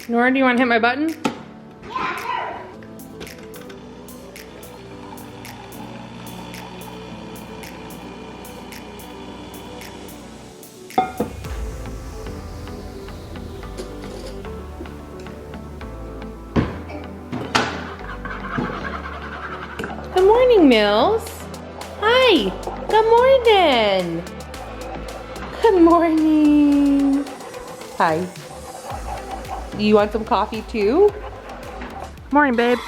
Nora, do you want to hit my button? Yeah, Good morning, Mills. Hi. Good morning. Good morning. Hi. You want some coffee too? Morning, babe.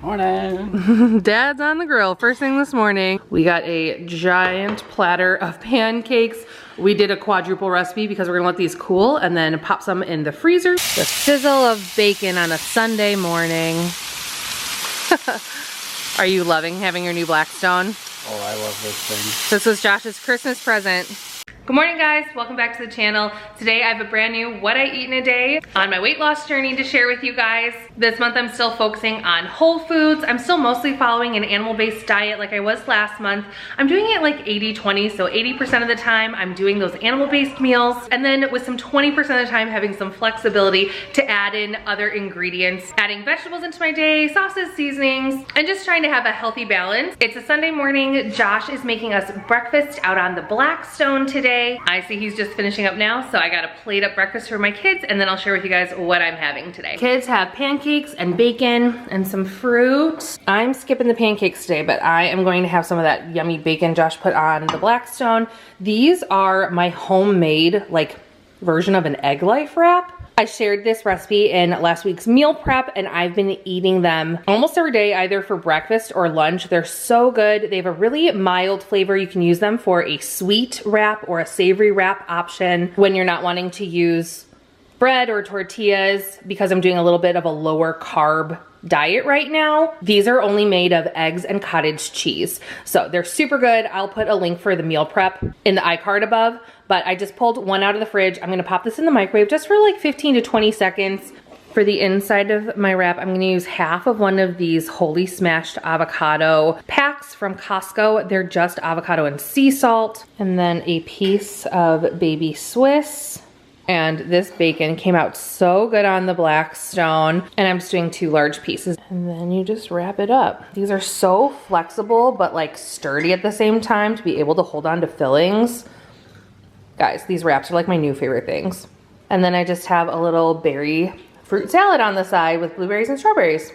Morning. Dad's on the grill first thing this morning. We got a giant platter of pancakes. We did a quadruple recipe because we're gonna let these cool and then pop some in the freezer. The sizzle of bacon on a Sunday morning. Are you loving having your new Blackstone? Oh, I love this thing. This was Josh's Christmas present. Good morning, guys. Welcome back to the channel. Today I have a brand new what I eat in a day on my weight loss journey to share with you guys. This month I'm still focusing on whole foods. I'm still mostly following an animal-based diet like I was last month. I'm doing it like 80-20, so 80% of the time I'm doing those animal-based meals, and then with some 20% of the time having some flexibility to add in other ingredients, adding vegetables into my day, sauces, seasonings, and just trying to have a healthy balance. It's a Sunday morning. Josh is making us breakfast out on the Blackstone today. I see he's just finishing up now, so I got a plate up breakfast for my kids, and then I'll share with you guys what I'm having today. Kids have pancakes and bacon and some fruit. I'm skipping the pancakes today, but I am going to have some of that yummy bacon Josh put on the Blackstone. These are my homemade, like, version of an egg life wrap. I shared this recipe in last week's meal prep, and I've been eating them almost every day, either for breakfast or lunch. They're so good. They have a really mild flavor. You can use them for a sweet wrap or a savory wrap option when you're not wanting to use bread or tortillas, because I'm doing a little bit of a lower carb diet right now. These are only made of eggs and cottage cheese. So they're super good. I'll put a link for the meal prep in the iCard above, but I just pulled one out of the fridge. I'm gonna pop this in the microwave just for like 15 to 20 seconds. For the inside of my wrap, I'm gonna use half of one of these wholly smashed avocado packs from Costco. They're just avocado and sea salt. And then a piece of baby Swiss. And this bacon came out so good on the Blackstone. And I'm just doing 2 large pieces. And then you just wrap it up. These are so flexible, but like sturdy at the same time to be able to hold on to fillings. Guys, these wraps are like my new favorite things. And then I just have a little berry fruit salad on the side with blueberries and strawberries.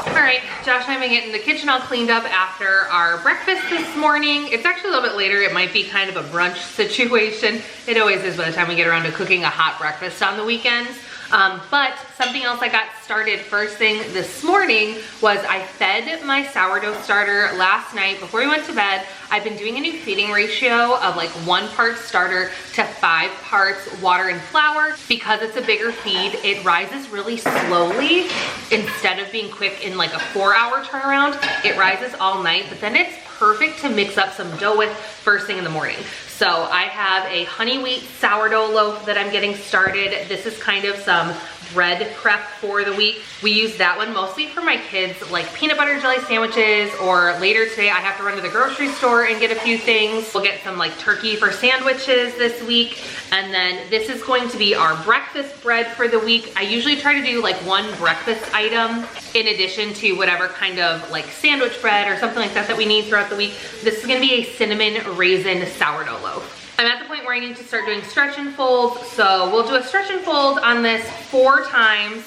All right, Josh and I have been getting the kitchen all cleaned up after our breakfast this morning. It's actually a little bit later. It might be kind of a brunch situation. It always is by the time we get around to cooking a hot breakfast on the weekends. But something else I got started first thing this morning was I fed my sourdough starter last night before we went to bed. I've been doing a new feeding ratio of like 1 part starter to 5 parts water and flour. Because it's a bigger feed, it rises really slowly. Instead of being quick in like a 4-hour turnaround, it rises all night, but then it's perfect to mix up some dough with first thing in the morning. So I have a honey wheat sourdough loaf that I'm getting started. This is kind of some bread prep for the week. We use that one mostly for my kids, like peanut butter and jelly sandwiches, or later today I have to run to the grocery store and get a few things. We'll get some like turkey for sandwiches this week. And then this is going to be our breakfast bread for the week. I usually try to do like 1 breakfast item in addition to whatever kind of like sandwich bread or something like that that we need throughout the week. This is gonna be a cinnamon raisin sourdough loaf. I'm at the point where I need to start doing stretch and folds, so we'll do a stretch and fold on this 4 times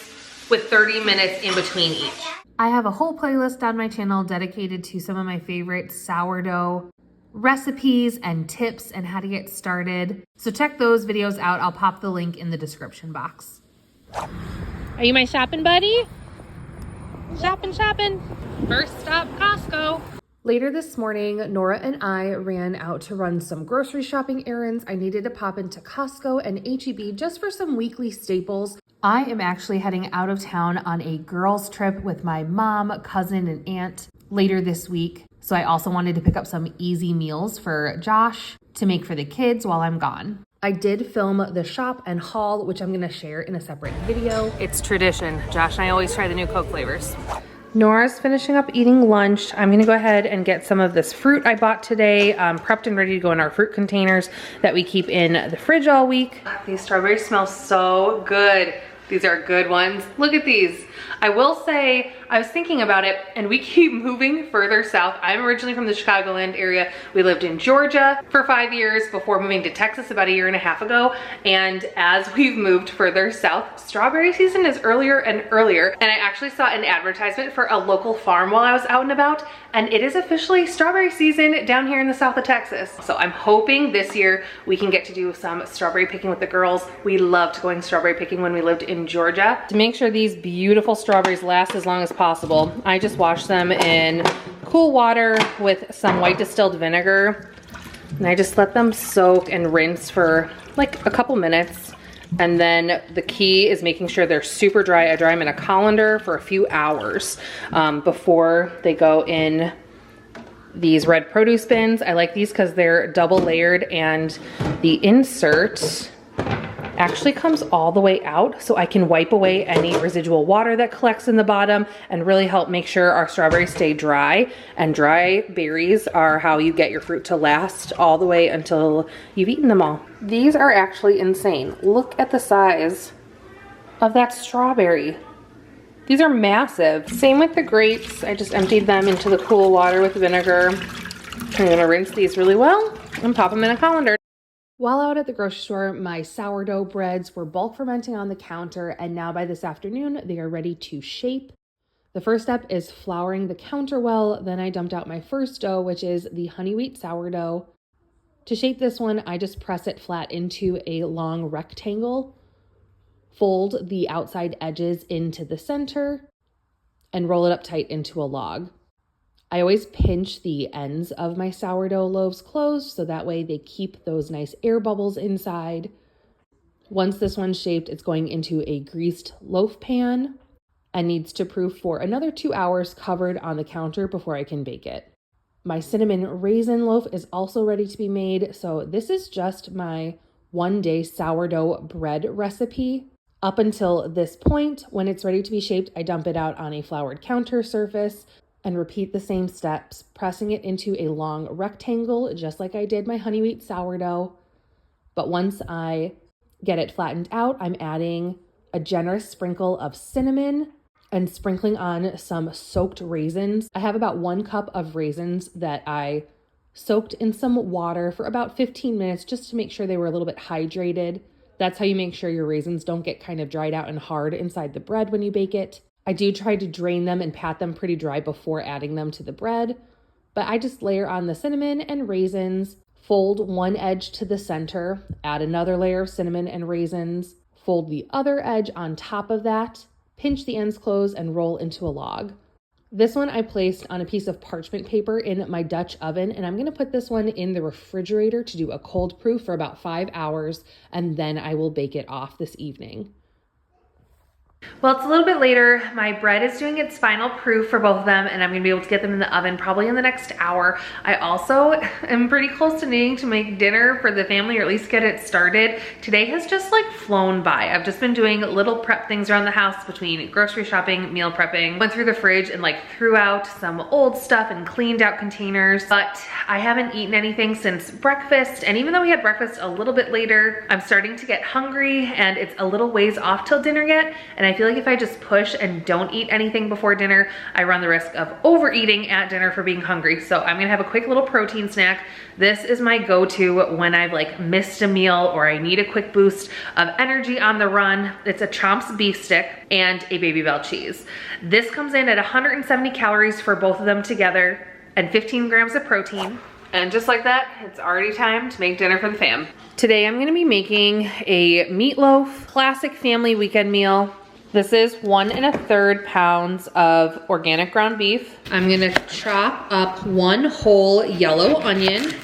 with 30 minutes in between each. I have a whole playlist on my channel dedicated to some of my favorite sourdough recipes and tips and how to get started. So check those videos out. I'll pop the link in the description box. Are you my shopping buddy? Shopping. First stop, Costco. Later this morning, Nora and I ran out to run some grocery shopping errands. I needed to pop into Costco and H-E-B just for some weekly staples. I am actually heading out of town on a girls trip with my mom, cousin, and aunt later this week. So I also wanted to pick up some easy meals for Josh to make for the kids while I'm gone. I did film the shop and haul, which I'm gonna share in a separate video. It's tradition. Josh and I always try the new Coke flavors. Nora's finishing up eating lunch. I'm gonna go ahead and get some of this fruit I bought today, prepped and ready to go in our fruit containers that we keep in the fridge all week. These strawberries smell so good. These are good ones. Look at these. I will say, I was thinking about it and we keep moving further south. I'm originally from the Chicagoland area. We lived in Georgia for 5 years before moving to Texas about 1.5 years ago. And as we've moved further south, strawberry season is earlier and earlier. And I actually saw an advertisement for a local farm while I was out and about, and it is officially strawberry season down here in the south of Texas. So I'm hoping this year we can get to do some strawberry picking with the girls. We loved going strawberry picking when we lived in Georgia. To make sure these beautiful strawberries last as long as possible, I just wash them in cool water with some white distilled vinegar. And I just let them soak and rinse for like a couple minutes. And then the key is making sure they're super dry. I dry them in a colander for a few hours before they go in these red produce bins. I like these because they're double layered and the insert actually comes all the way out, so I can wipe away any residual water that collects in the bottom and really help make sure our strawberries stay dry. And dry berries are how you get your fruit to last all the way until you've eaten them all. These are actually insane. Look at the size of that strawberry. These are massive. Same with the grapes. I just emptied them into the cool water with vinegar. I'm gonna rinse these really well and pop them in a colander. While out at the grocery store, my sourdough breads were bulk fermenting on the counter, and now by this afternoon, they are ready to shape. The first step is flouring the counter well, then I dumped out my first dough, which is the honey wheat sourdough. To shape this one, I just press it flat into a long rectangle, fold the outside edges into the center, and roll it up tight into a log. I always pinch the ends of my sourdough loaves closed so that way they keep those nice air bubbles inside. Once this one's shaped, it's going into a greased loaf pan and needs to proof for another 2 hours covered on the counter before I can bake it. My cinnamon raisin loaf is also ready to be made, so this is just my 1-day sourdough bread recipe. Up until this point, when it's ready to be shaped, I dump it out on a floured counter surface and repeat the same steps, pressing it into a long rectangle, just like I did my honey wheat sourdough. But once I get it flattened out, I'm adding a generous sprinkle of cinnamon and sprinkling on some soaked raisins. I have about 1 cup of raisins that I soaked in some water for about 15 minutes just to make sure they were a little bit hydrated. That's how you make sure your raisins don't get kind of dried out and hard inside the bread when you bake it. I do try to drain them and pat them pretty dry before adding them to the bread, but I just layer on the cinnamon and raisins, fold one edge to the center, add another layer of cinnamon and raisins, fold the other edge on top of that, pinch the ends closed, and roll into a log. This one I placed on a piece of parchment paper in my Dutch oven, and I'm going to put this one in the refrigerator to do a cold proof for about 5 hours, and then I will bake it off this evening. Well, it's a little bit later. My bread is doing its final proof for both of them, and I'm gonna be able to get them in the oven probably in the next hour. I also am pretty close to needing to make dinner for the family, or at least get it started. Today has just like flown by. I've just been doing little prep things around the house between grocery shopping, meal prepping. Went through the fridge and like threw out some old stuff and cleaned out containers, but I haven't eaten anything since breakfast. And even though we had breakfast a little bit later, I'm starting to get hungry and it's a little ways off till dinner yet. And I feel like if I just push and don't eat anything before dinner, I run the risk of overeating at dinner for being hungry. So I'm gonna have a quick little protein snack. This is my go-to when I've like missed a meal or I need a quick boost of energy on the run. It's a Chomp's beef stick and a Baby Bell cheese. This comes in at 170 calories for both of them together and 15 grams of protein. And just like that, it's already time to make dinner for the fam. Today I'm gonna be making a meatloaf, classic family weekend meal. This is 1 1/3 pounds of organic ground beef. I'm gonna chop up 1 whole yellow onion.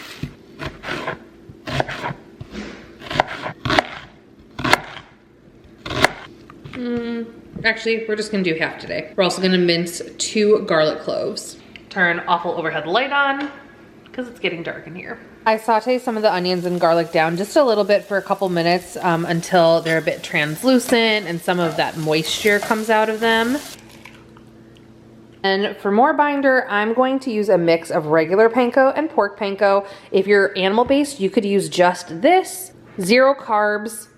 Actually, we're just gonna do half today. We're also gonna mince 2 garlic cloves. Turn awful overhead light on, because it's getting dark in here. I saute some of the onions and garlic down just a little bit for a couple minutes until they're a bit translucent and some of that moisture comes out of them. And for more binder, I'm going to use a mix of regular panko and pork panko. If you're animal-based, you could use just this, 0 carbs,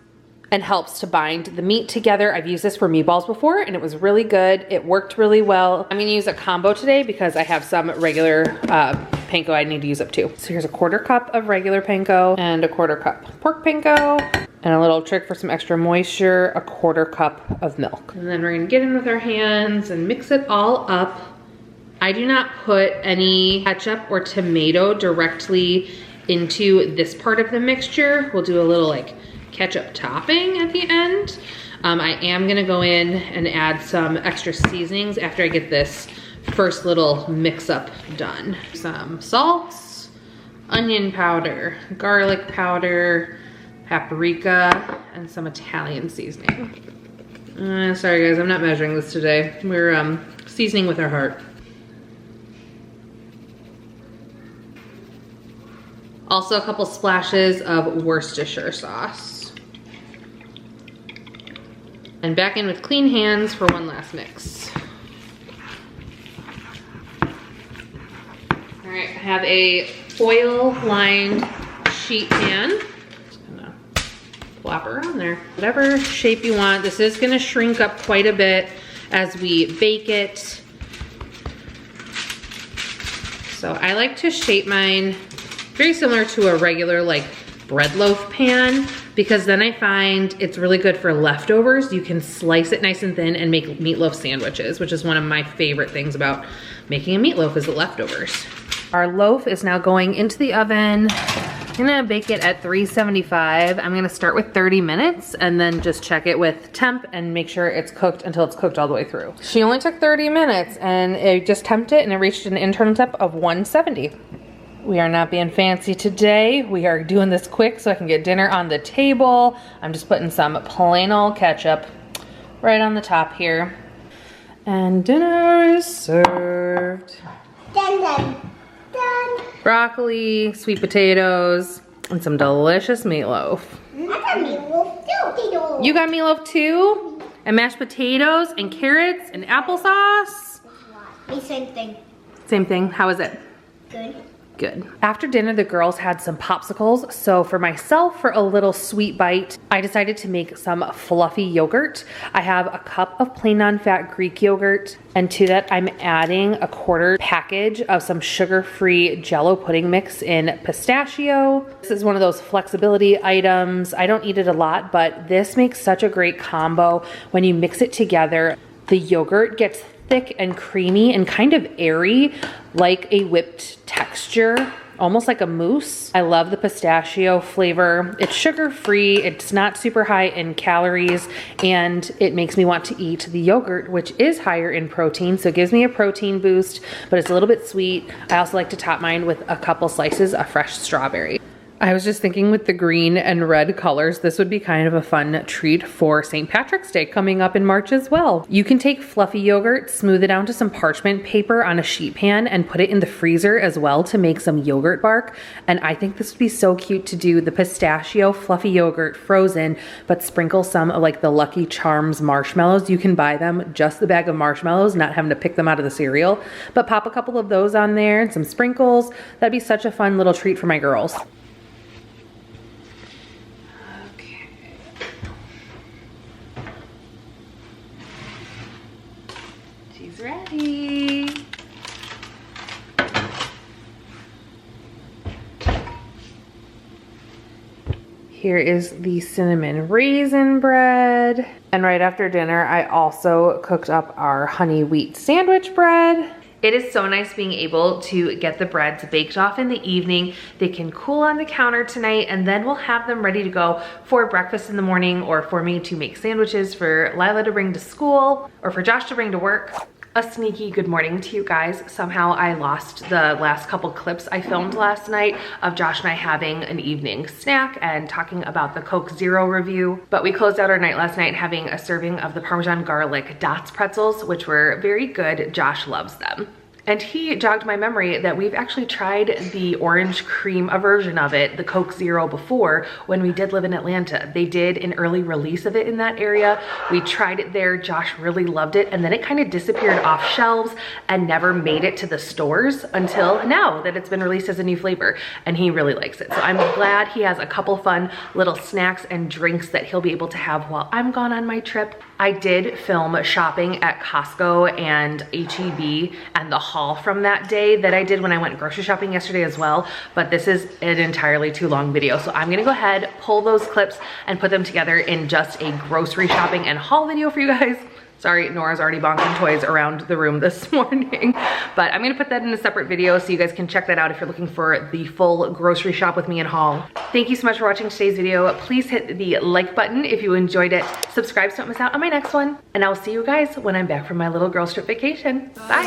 and helps to bind the meat together. I've used this for meatballs before and it was really good. It worked really well. I'm gonna use a combo today because I have some regular panko I need to use up too. So here's a 1/4 cup of regular panko and a 1/4 cup pork panko. And a little trick for some extra moisture, a 1/4 cup of milk. And then we're gonna get in with our hands and mix it all up. I do not put any ketchup or tomato directly into this part of the mixture. We'll do a little like ketchup topping at the end. I am gonna go in and add some extra seasonings after I get this first little mix up done. Some salt, onion powder, garlic powder, paprika, and some Italian seasoning. Sorry guys, I'm not measuring this today. We're seasoning with our heart. Also a couple splashes of Worcestershire sauce. And back in with clean hands for one last mix. All right, I have a foil-lined sheet pan. Just gonna plop her on there. Whatever shape you want. This is gonna shrink up quite a bit as we bake it. So I like to shape mine very similar to a regular like bread loaf pan, because then I find it's really good for leftovers. You can slice it nice and thin and make meatloaf sandwiches, which is one of my favorite things about making a meatloaf is the leftovers. Our loaf is now going into the oven. I'm gonna bake it at 375. I'm gonna start with 30 minutes and then just check it with temp and make sure it's cooked until it's cooked all the way through. She only took 30 minutes and it just temped it and it reached an internal temp of 170. We are not being fancy today. We are doing this quick so I can get dinner on the table. I'm just putting some plain old ketchup right on the top here. And dinner is served. Dun, dun, dun. Broccoli, sweet potatoes, and some delicious meatloaf. I got meatloaf too. You got meatloaf too? And mashed potatoes and carrots and applesauce? The same thing. Same thing. How is it? Good. Good. After dinner, the girls had some popsicles. So for myself, for a little sweet bite, I decided to make some fluffy yogurt. I have a cup of plain non-fat Greek yogurt. And to that, I'm adding a 1/4 package of some sugar-free Jello pudding mix in pistachio. This is one of those flexibility items. I don't eat it a lot, but this makes such a great combo. When you mix it together, the yogurt gets thick and creamy and kind of airy, like a whipped texture, almost like a mousse. I love the pistachio flavor. It's sugar-free, it's not super high in calories, and it makes me want to eat the yogurt, which is higher in protein, so it gives me a protein boost, but it's a little bit sweet. I also like to top mine with a couple slices of fresh strawberry. I was just thinking with the green and red colors, this would be kind of a fun treat for St. Patrick's Day coming up in March as well. You can take fluffy yogurt, smooth it down to some parchment paper on a sheet pan and put it in the freezer as well to make some yogurt bark. And I think this would be so cute to do the pistachio fluffy yogurt frozen, but sprinkle some of like the Lucky Charms marshmallows. You can buy them, just the bag of marshmallows, not having to pick them out of the cereal, but pop a couple of those on there and some sprinkles. That'd be such a fun little treat for my girls. She's ready. Here is the cinnamon raisin bread. And right after dinner, I also cooked up our honey wheat sandwich bread. It is so nice being able to get the breads baked off in the evening. They can cool on the counter tonight, and then we'll have them ready to go for breakfast in the morning, or for me to make sandwiches for Lila to bring to school, or for Josh to bring to work. A sneaky good morning to you guys. Somehow I lost the last couple clips I filmed last night of Josh and I having an evening snack and talking about the Coke Zero review. But we closed out our night last night having a serving of the Parmesan garlic Dots pretzels, which were very good. Josh loves them. And he jogged my memory that we've actually tried the orange cream version of it, the Coke Zero, before when we did live in Atlanta. They did an early release of it in that area. We tried it there. Josh really loved it. And then it kind of disappeared off shelves and never made it to the stores until now that it's been released as a new flavor. And he really likes it. So I'm glad he has a couple fun little snacks and drinks that he'll be able to have while I'm gone on my trip. I did film shopping at Costco and H-E-B and the haul from that day that I did when I went grocery shopping yesterday as well, but this is an entirely too long video. So I'm gonna go ahead, pull those clips and put them together in just a grocery shopping and haul video for you guys. Sorry, Nora's already bonking toys around the room this morning, but I'm gonna put that in a separate video so you guys can check that out if you're looking for the full grocery shop with me and haul. Thank you so much for watching today's video. Please hit the like button if you enjoyed it. Subscribe so don't miss out on my next one. And I'll see you guys when I'm back from my little girls trip vacation. Bye.